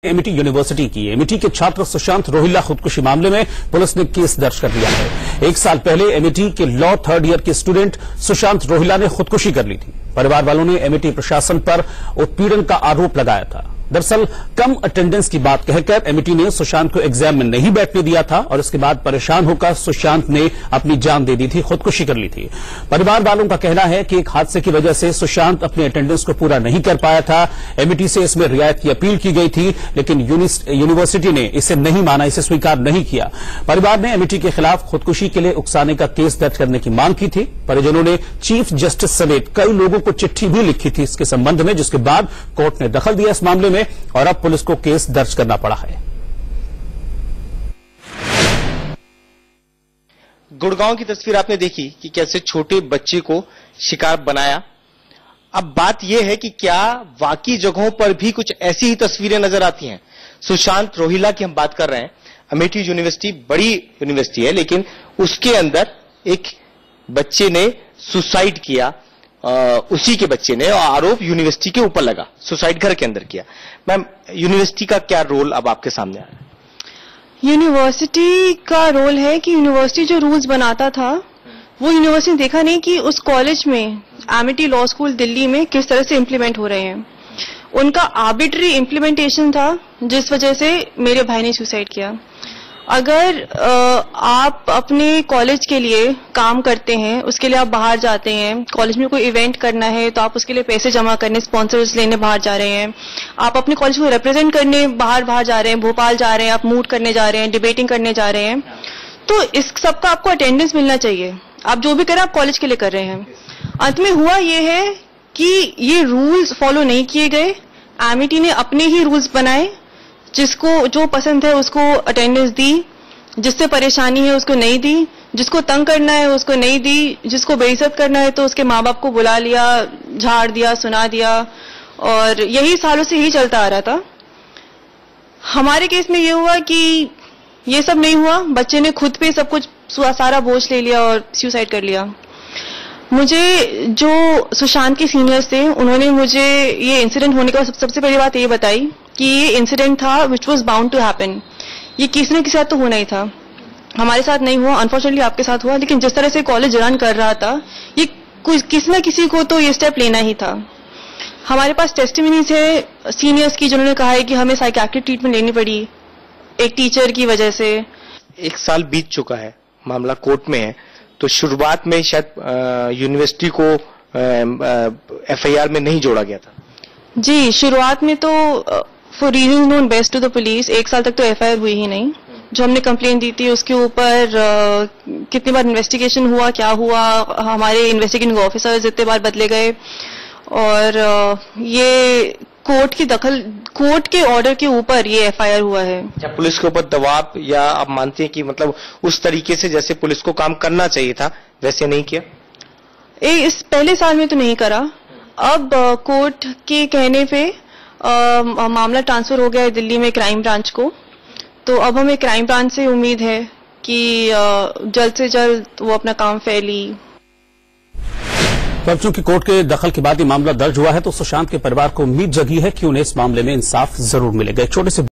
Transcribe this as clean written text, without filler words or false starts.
Amity university की Amity के छात्र सुशांत रोहिल्ला खुदकुशी मामले में पुलिस ने केस दर्ज कर लिया है। 1 साल पहले एमिटी के लॉ 3rd ईयर के स्टूडेंट सुशांत रोहिल्ला ने खुदकुशी कर ली थी। परिवार वालों ने एमिटी प्रशासन पर उत्पीड़न का आरोप लगाया था। दरअसल कम अटेंडेंस की बात कहकर एमिटी ने सुशांत को एग्जाम में नहीं बैठने दिया था और इसके बाद परेशान होकर सुशांत ने अपनी जान दे दी थी, खुदकुशी कर ली थी। परिवार वालों का कहना है कि एक हादसे की वजह से सुशांत अपने अटेंडेंस को पूरा नहीं कर पाया था। एमिटी से इसमें रियायत की अपील की गई थी, लेकिन यूनिवर्सिटी ने इसे नहीं माना, इसे स्वीकार नहीं किया। परिवार ने एमिटी के खिलाफ खुदकुशी के लिए उकसाने का केस दर्ज करने की मांग की थी। परिजनों ने चीफ जस्टिस समेत कई लोगों को चिट्ठी भी लिखी थी इसके संबंध में, जिसके बाद कोर्ट ने दखल दिया इस मामले में और अब पुलिस को केस दर्ज करना पड़ा है। गुड़गांव की तस्वीर आपने देखी कि कैसे छोटे बच्चे को शिकार बनाया। अब बात यह है कि क्या वाकई जगहों पर भी कुछ ऐसी ही तस्वीरें नजर आती हैं। सुशांत रोहिल्ला की हम बात कर रहे हैं। अमेठी यूनिवर्सिटी बड़ी यूनिवर्सिटी है, लेकिन उसके अंदर एक बच्चे ने सुसाइड किया। उसी के बच्चे ने, और आरोप यूनिवर्सिटी के ऊपर लगा, सुसाइड घर के अंदर किया। मैम, यूनिवर्सिटी का क्या रोल अब आपके सामने आ रहा है? यूनिवर्सिटी का रोल है कि यूनिवर्सिटी जो रूल्स बनाता था वो यूनिवर्सिटी ने देखा नहीं कि उस कॉलेज में, एमिटी लॉ स्कूल दिल्ली में, किस तरह से इम्प्लीमेंट हो रहे हैं। उनका आर्बिट्री इम्प्लीमेंटेशन था, जिस वजह से मेरे भाई ने सुसाइड किया। अगर आप अपने कॉलेज के लिए काम करते हैं, उसके लिए आप बाहर जाते हैं, कॉलेज में कोई इवेंट करना है तो आप उसके लिए पैसे जमा करने, स्पॉन्सर्स लेने बाहर जा रहे हैं, आप अपने कॉलेज को रिप्रेजेंट करने बाहर जा रहे हैं, भोपाल जा रहे हैं, आप मूट करने जा रहे हैं, डिबेटिंग करने जा रहे हैं, तो इस सबका आपको अटेंडेंस मिलना चाहिए। आप जो भी करें आप कॉलेज के लिए कर रहे हैं। अंत में हुआ ये है कि ये रूल्स फॉलो नहीं किए गए। एमिटी ने अपने ही रूल्स बनाए, जिसको जो पसंद है उसको अटेंडेंस दी, जिससे परेशानी है उसको नहीं दी, जिसको तंग करना है उसको नहीं दी, जिसको बेइज्जत करना है तो उसके माँ बाप को बुला लिया, झाड़ दिया, सुना दिया, और यही सालों से यही चलता आ रहा था। हमारे केस में ये हुआ कि ये सब नहीं हुआ, बच्चे ने खुद पे सब कुछ सारा बोझ ले लिया और सुसाइड कर लिया। मुझे जो सुशांत के सीनियर्स थे उन्होंने मुझे ये इंसिडेंट होने के बाद सबसे पहली बात ये बताई कि ये इंसिडेंट था which was bound to happen. ये किसी न किसी साथ तो होना ही था। हमारे साथ नहीं हुआ, अनफॉर्चुनेटली आपके साथ हुआ, लेकिन जिस तरह से कॉलेज रन कर रहा था, ये किसी न किसी को तो ये स्टेप लेना ही था। हमारे पास टेस्टिमनीज है सीनियर्स की, जिन्होंने कहा है कि हमें साइकियाट्रिक ट्रीटमेंट लेनी पड़ी एक टीचर की वजह से। 1 साल बीत चुका है, मामला कोर्ट में है, तो शुरुआत में शायद यूनिवर्सिटी को FIR में नहीं जोड़ा गया था। जी, शुरुआत में तो for reason known best to the police 1 साल तक तो FIR हुई ही नहीं। जो हमने कंप्लेंट दी थी उसके ऊपर कितनी बार इन्वेस्टिगेशन हुआ, क्या हुआ, हमारे इन्वेस्टिगेटिंग ऑफिसर्स इतने बार बदले गए, और ये कोर्ट के ऑर्डर के ऊपर ये FIR हुआ है। क्या पुलिस के ऊपर दबाव, या आप मानते हैं कि मतलब उस तरीके से जैसे पुलिस को काम करना चाहिए था वैसे नहीं किया? इस पहले साल में तो नहीं करा। अब कोर्ट के कहने पे मामला ट्रांसफर हो गया है दिल्ली में क्राइम ब्रांच को, तो अब हमें क्राइम ब्रांच से उम्मीद है कि जल्द से जल्द वो अपना काम फैली। तो अब चूंकि कोर्ट के दखल के बाद ये मामला दर्ज हुआ है, तो सुशांत के परिवार को उम्मीद जगी है कि उन्हें इस मामले में इंसाफ जरूर मिलेगा। एक छोटे से